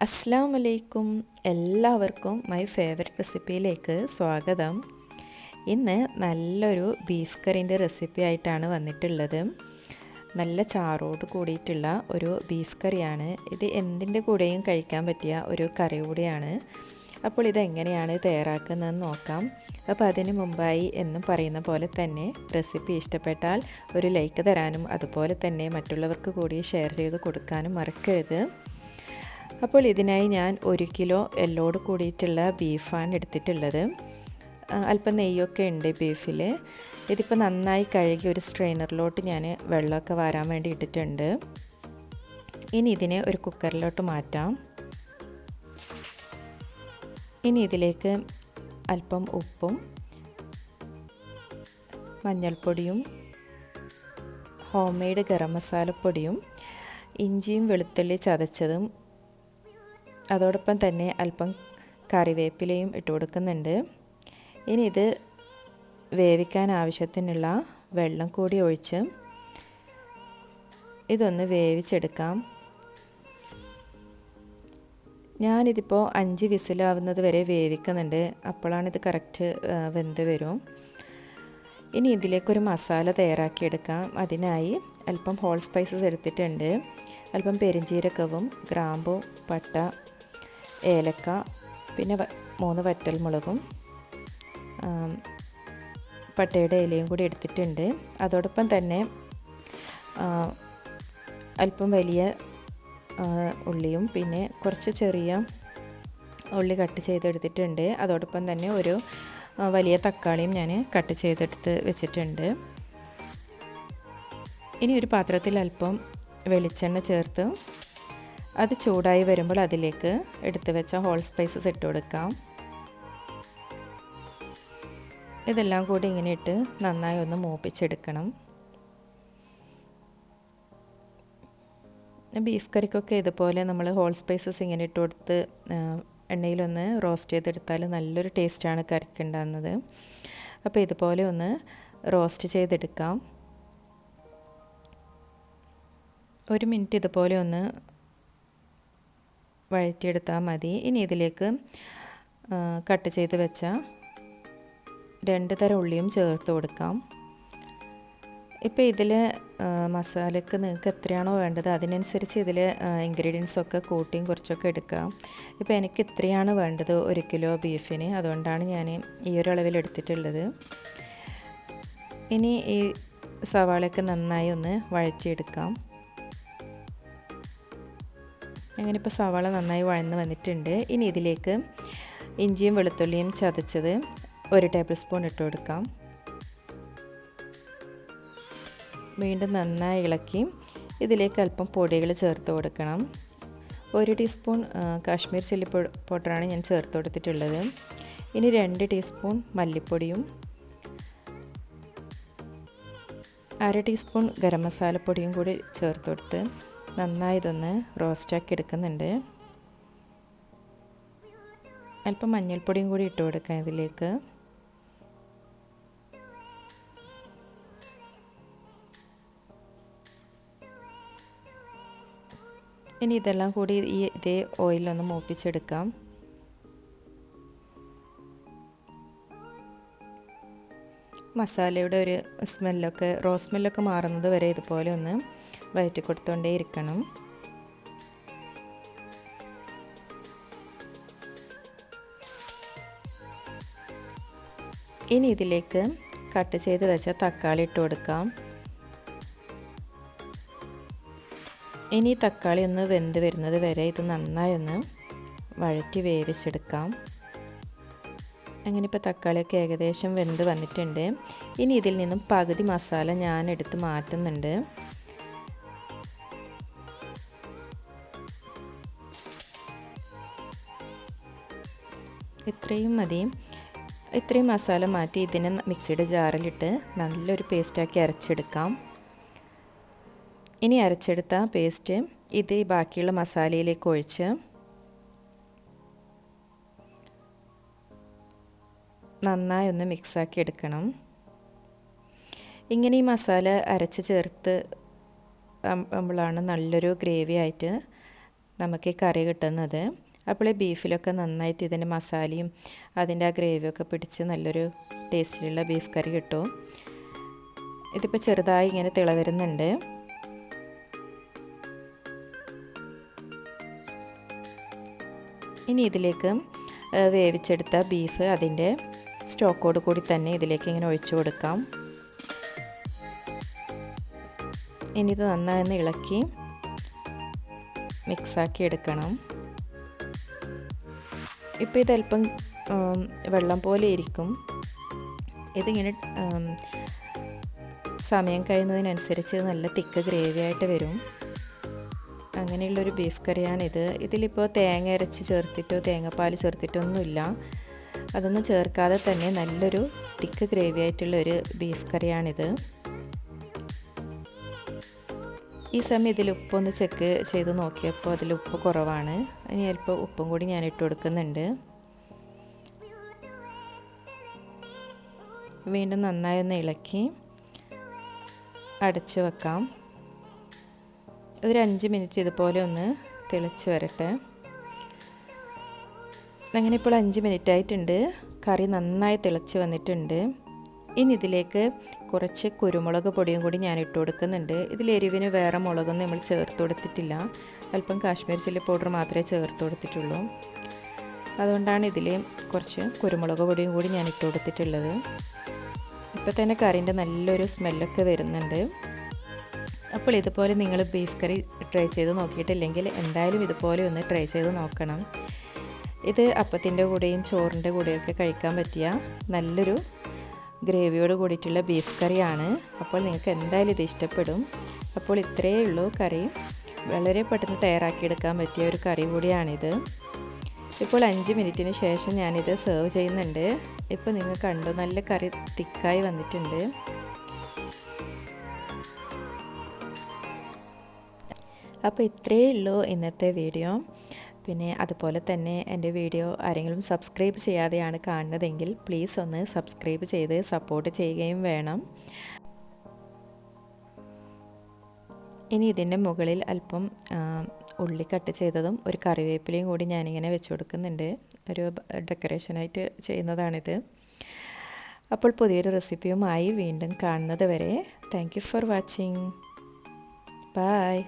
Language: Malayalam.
അസ്സലാമു അലൈക്കും. എല്ലാവർക്കും മൈ ഫേവററ്റ് റെസിപ്പിയിലേക്ക് സ്വാഗതം. ഇന്ന് നല്ലൊരു ബീഫ് കറീൻ്റെ റെസിപ്പി ആയിട്ടാണ് വന്നിട്ടുള്ളത്. നല്ല ചാറോട് കൂടിയിട്ടുള്ള ഒരു ബീഫ് കറിയാണ്. ഇത് എന്തിൻ്റെ കൂടെയും കഴിക്കാൻ പറ്റിയ ഒരു കറി കൂടിയാണ്. അപ്പോൾ ഇതെങ്ങനെയാണ് തയ്യാറാക്കുന്നതെന്ന് നോക്കാം. അപ്പോൾ അതിന് മുമ്പായി എന്നും പറയുന്ന പോലെ തന്നെ റെസിപ്പി ഇഷ്ടപ്പെട്ടാൽ ഒരു ലൈക്ക് തരാനും അതുപോലെ തന്നെ മറ്റുള്ളവർക്ക് കൂടി ഷെയർ ചെയ്ത് കൊടുക്കാനും മറക്കരുത്. അപ്പോൾ ഇതിനായി ഞാൻ 1 കിലോ എല്ലോട് കൂടിയിട്ടുള്ള ബീഫാണ് എടുത്തിട്ടുള്ളത്. അല്പം നെയ്യൊക്കെ ഉണ്ട് ബീഫിൽ. ഇതിപ്പോൾ നന്നായി കഴുകി ഒരു സ്ട്രെയിനറിലോട്ട് ഞാൻ വെള്ളമൊക്കെ വാരാൻ വേണ്ടി ഇട്ടിട്ടുണ്ട്. ഇനി ഇതിനെ ഒരു കുക്കറിലോട്ട് മാറ്റാം. ഇനി ഇതിലേക്ക് അല്പം ഉപ്പും മഞ്ഞൾപ്പൊടിയും ഹോം മെയ്ഡ് ഗരം മസാലപ്പൊടിയും ഇഞ്ചിയും വെളുത്തുള്ളി ചതച്ചതും അതോടൊപ്പം തന്നെ അല്പം കറിവേപ്പിലയും ഇട്ട് കൊടുക്കുന്നുണ്ട്. ഇനി ഇത് വേവിക്കാൻ ആവശ്യത്തിനുള്ള വെള്ളം കൂടി ഒഴിച്ച് ഇതൊന്ന് വേവിച്ചെടുക്കാം. ഞാനിതിപ്പോൾ 5 വിസിലാവുന്നത് വരെ വേവിക്കുന്നുണ്ട്. അപ്പോഴാണ് ഇത് കറക്റ്റ് വെന്ത് വരും. ഇനി ഇതിലേക്കൊരു മസാല തയ്യാറാക്കിയെടുക്കാം. അതിനായി അല്പം ഹോൾ സ്പൈസസ് എടുത്തിട്ടുണ്ട്. അല്പം പെരുംജീരകവും ഗ്രാമ്പൂ പട്ട ഏലക്ക പിന്നെ 3 വറ്റൽമുളകും പട്ടയുടെ ഇലയും കൂടി എടുത്തിട്ടുണ്ട്. അതോടൊപ്പം തന്നെ അല്പം വലിയ ഉള്ളിയും പിന്നെ കുറച്ച് ചെറിയ ഉള്ളി കട്ട് ചെയ്തെടുത്തിട്ടുണ്ട്. അതോടൊപ്പം തന്നെ ഒരു വലിയ തക്കാളിയും ഞാൻ കട്ട് ചെയ്തെടുത്ത് വെച്ചിട്ടുണ്ട്. ഇനി ഒരു പാത്രത്തിൽ അല്പം വെളിച്ചെണ്ണ ചേർത്ത് അത് ചൂടായി വരുമ്പോൾ അതിലേക്ക് എടുത്ത് വെച്ച ഹോൾ സ്പൈസസ് ഇട്ട് കൊടുക്കാം. ഇതെല്ലാം കൂടി ഇങ്ങനെ ഇട്ട് നന്നായി ഒന്ന് മൂപ്പിച്ചെടുക്കണം. ബീഫ് കറിക്കൊക്കെ ഇതുപോലെ നമ്മൾ ഹോൾ സ്പൈസസ് ഇങ്ങനെ ഇട്ട് കൊടുത്ത് എണ്ണയിലൊന്ന് റോസ്റ്റ് ചെയ്തെടുത്താൽ നല്ലൊരു ടേസ്റ്റാണ് കറിക്ക് ഉണ്ടാകുന്നത്. അപ്പോൾ ഇതുപോലെ ഒന്ന് റോസ്റ്റ് ചെയ്തെടുക്കാം. 1 മിനിറ്റ് ഇതുപോലെ ഒന്ന് വഴറ്റിയെടുത്താൽ മതി. ഇനി ഇതിലേക്ക് കട്ട് ചെയ്ത് വെച്ച 2 തരം ഉള്ളിയും ചേർത്ത് കൊടുക്കാം. ഇപ്പോൾ ഇതിൽ മസാലയ്ക്ക് നിങ്ങൾക്ക് എത്രയാണോ വേണ്ടത് അതിനനുസരിച്ച് ഇതിൽ ഇൻഗ്രീഡിയൻസൊക്കെ കൂട്ടിയും കുറച്ചൊക്കെ എടുക്കാം. ഇപ്പോൾ എനിക്ക് ഇത്രയാണ് വേണ്ടത് 1 കിലോ ബീഫിന്, അതുകൊണ്ടാണ് ഞാൻ ഈ ഒരു അളവിൽ എടുത്തിട്ടുള്ളത്. ഇനി ഈ സവാളയൊക്കെ നന്നായി ഒന്ന് വഴറ്റിയെടുക്കാം. അങ്ങനെ ഇപ്പോൾ സവാള നന്നായി വഴന്ന് വന്നിട്ടുണ്ട്. ഇനി ഇതിലേക്ക് ഇഞ്ചിയും വെളുത്തുള്ളിയും ചതച്ചത് 1 ടേബിൾ സ്പൂൺ ഇട്ട് കൊടുക്കാം. വീണ്ടും നന്നായി ഇളക്കി ഇതിലേക്ക് അല്പം പൊടികൾ ചേർത്ത് കൊടുക്കണം. 1 ടീസ്പൂൺ കാശ്മീർ ചില്ലി പൗഡറാണ് ഞാൻ ചേർത്ത് കൊടുത്തിട്ടുള്ളത്. ഇനി 2 ടീസ്പൂൺ മല്ലിപ്പൊടിയും 1/2 ടീസ്പൂൺ ഗരം മസാലപ്പൊടിയും കൂടി ചേർത്ത് കൊടുത്ത് നന്നായി ഇതൊന്ന് റോസ്റ്റാക്കി എടുക്കുന്നുണ്ട്. അല്പം മഞ്ഞൾപ്പൊടിയും കൂടി ഇട്ട് കൊടുക്കാം ഇതിലേക്ക്. ഇനി ഇതെല്ലാം കൂടി ഇതേ ഓയിലൊന്ന് മൂപ്പിച്ചെടുക്കാം. മസാലയുടെ ഒരു സ്മെല്ലൊക്കെ സ്മെല്ലൊക്കെ മാറുന്നത് വരെ ഇതുപോലെ ഒന്ന് വഴറ്റി കൊടുത്തുകൊണ്ടേ ഇരിക്കണം. ഇനി ഇതിലേക്ക് കട്ട് ചെയ്ത് വെച്ച തക്കാളി ഇട്ട് കൊടുക്കാം. ഇനി തക്കാളി ഒന്ന് വെന്ത് വരുന്നത് വരെ ഇത് നന്നായി ഒന്ന് വഴറ്റി വേവിച്ചെടുക്കാം. അങ്ങനെ ഇപ്പോൾ തക്കാളിയൊക്കെ ഏകദേശം വെന്ത് വന്നിട്ടുണ്ട്. ഇനി ഇതിൽ നിന്നും പകുതി മസാല ഞാൻ എടുത്ത് മാറ്റുന്നുണ്ട്. ഇത്രയും മതി. ഇത്രയും മസാല മാറ്റി ഇതിനെ മിക്സിയുടെ ജാറിലിട്ട് നല്ലൊരു പേസ്റ്റാക്കി അരച്ചെടുക്കാം. ഇനി അരച്ചെടുത്ത പേസ്റ്റ് ഇത് ബാക്കിയുള്ള മസാലയിലേക്ക് ഒഴിച്ച് നന്നായി ഒന്ന് മിക്സാക്കി എടുക്കണം. ഇങ്ങനെ ഈ മസാല അരച്ച് ചേർത്ത് നമ്മളാണ് നല്ലൊരു ഗ്രേവി ആയിട്ട് നമുക്ക് ഈ കറി കിട്ടുന്നത്. അപ്പോൾ ഈ ബീഫിലൊക്കെ നന്നായിട്ട് ഇതിൻ്റെ മസാലയും അതിൻ്റെ ആ ഗ്രേവിയൊക്കെ പിടിച്ച് നല്ലൊരു ടേസ്റ്റിലുള്ള ബീഫ് കറി കിട്ടും. ഇതിപ്പോൾ ചെറുതായി ഇങ്ങനെ തിള വരുന്നുണ്ട്. ഇനി ഇതിലേക്ക് വേവിച്ചെടുത്ത ബീഫ് അതിൻ്റെ സ്റ്റോക്കോട് കൂടി തന്നെ ഇതിലേക്ക് ഇങ്ങനെ ഒഴിച്ചു കൊടുക്കാം. ഇനി ഇത് നന്നായി ഇളക്കി മിക്സാക്കി എടുക്കണം. ഇപ്പോൾ ഇതല്പം വെള്ളം പോലെ ഇരിക്കും. ഇതിങ്ങനെ സമയം കഴിയുന്നതിനനുസരിച്ച് നല്ല തിക്ക് ഗ്രേവി ആയിട്ട് വരും. അങ്ങനെയുള്ളൊരു ബീഫ് കറിയാണിത്. ഇതിലിപ്പോൾ തേങ്ങ അരച്ച് ചേർത്തിട്ടോ തേങ്ങാപ്പാൽ ചേർത്തിട്ടൊന്നുമില്ല. അതൊന്നും ചേർക്കാതെ തന്നെ നല്ലൊരു തിക്ക് ഗ്രേവി ആയിട്ടുള്ളൊരു ബീഫ് കറിയാണിത്. ഈ സമയം ഇതിൽ ഉപ്പൊന്ന് ചെക്ക് ചെയ്ത് നോക്കിയപ്പോൾ അതിൽ ഉപ്പ് കുറവാണ്. ഇനി അല്പം ഉപ്പും കൂടി ഞാൻ ഇട്ട് കൊടുക്കുന്നുണ്ട്. വീണ്ടും നന്നായി ഒന്ന് ഇളക്കി അടച്ചു വെക്കാം. ഒരു 5 മിനിറ്റ് ഇതുപോലെ ഒന്ന് തിളച്ച് വരട്ടെ. അങ്ങനെ ഇപ്പോൾ 5 മിനിറ്റ് ആയിട്ടുണ്ട്. കറി നന്നായി തിളച്ച് വന്നിട്ടുണ്ട്. ഇനി ഇതിലേക്ക് കുറച്ച് കുരുമുളക് പൊടിയും കൂടി ഞാൻ ഇട്ട് കൊടുക്കുന്നുണ്ട്. ഇതിൽ എരിവിന് വേറെ മുളകൊന്നും നമ്മൾ ചേർത്ത് കൊടുത്തിട്ടില്ല. അല്പം കാശ്മീർ ചില്ലി പൗഡർ മാത്രമേ ചേർത്ത് കൊടുത്തിട്ടുള്ളൂ. അതുകൊണ്ടാണ് ഇതിൽ കുറച്ച് കുരുമുളക് പൊടിയും കൂടി ഞാൻ ഇട്ട് കൊടുത്തിട്ടുള്ളത്. ഇപ്പോൾ തന്നെ കറിൻ്റെ നല്ലൊരു സ്മെല്ലൊക്കെ വരുന്നുണ്ട്. അപ്പോൾ ഇതുപോലെ നിങ്ങൾ ബീഫ് കറി ട്രൈ ചെയ്ത് നോക്കിയിട്ടില്ലെങ്കിൽ എന്തായാലും ഇതുപോലെ ഒന്ന് ട്രൈ ചെയ്ത് നോക്കണം. ഇത് അപ്പത്തിൻ്റെ കൂടെയും ചോറിൻ്റെ കൂടെയൊക്കെ കഴിക്കാൻ പറ്റിയ നല്ലൊരു ഗ്രേവിയോട് കൂടിയിട്ടുള്ള ബീഫ് കറിയാണ്. അപ്പോൾ നിങ്ങൾക്ക് എന്തായാലും ഇത് ഇഷ്ടപ്പെടും. അപ്പോൾ ഇത്രയേ ഉള്ളൂ കറി. വളരെ പെട്ടെന്ന് തയ്യാറാക്കിയെടുക്കാൻ പറ്റിയ ഒരു കറി കൂടിയാണിത്. ഇപ്പോൾ 5 മിനിറ്റിന് ശേഷം ഞാനിത് സെർവ് ചെയ്യുന്നുണ്ട്. ഇപ്പോൾ നിങ്ങൾ കണ്ടു, നല്ല കറി തിക്കായി വന്നിട്ടുണ്ട്. അപ്പോൾ ഇത്രയേ ഉള്ളൂ ഇന്നത്തെ വീഡിയോ. പിന്നെ അതുപോലെ തന്നെ എൻ്റെ വീഡിയോ ആരെങ്കിലും സബ്സ്ക്രൈബ് ചെയ്യാതെയാണ് കാണുന്നതെങ്കിൽ പ്ലീസ് ഒന്ന് സബ്സ്ക്രൈബ് ചെയ്ത് സപ്പോർട്ട് ചെയ്യുകയും വേണം. ഇനി ഇതിൻ്റെ മുകളിൽ അല്പം ഉള്ളി കട്ട് ചെയ്തതും ഒരു കറിവേപ്പിലയും കൂടി ഞാനിങ്ങനെ വെച്ച് കൊടുക്കുന്നുണ്ട്. ഒരു ഡെക്കറേഷനായിട്ട് ചെയ്യുന്നതാണിത്. അപ്പോൾ പുതിയൊരു റെസിപ്പിയുമായി വീണ്ടും കാണുന്നത് വരെ thank you for watching. By.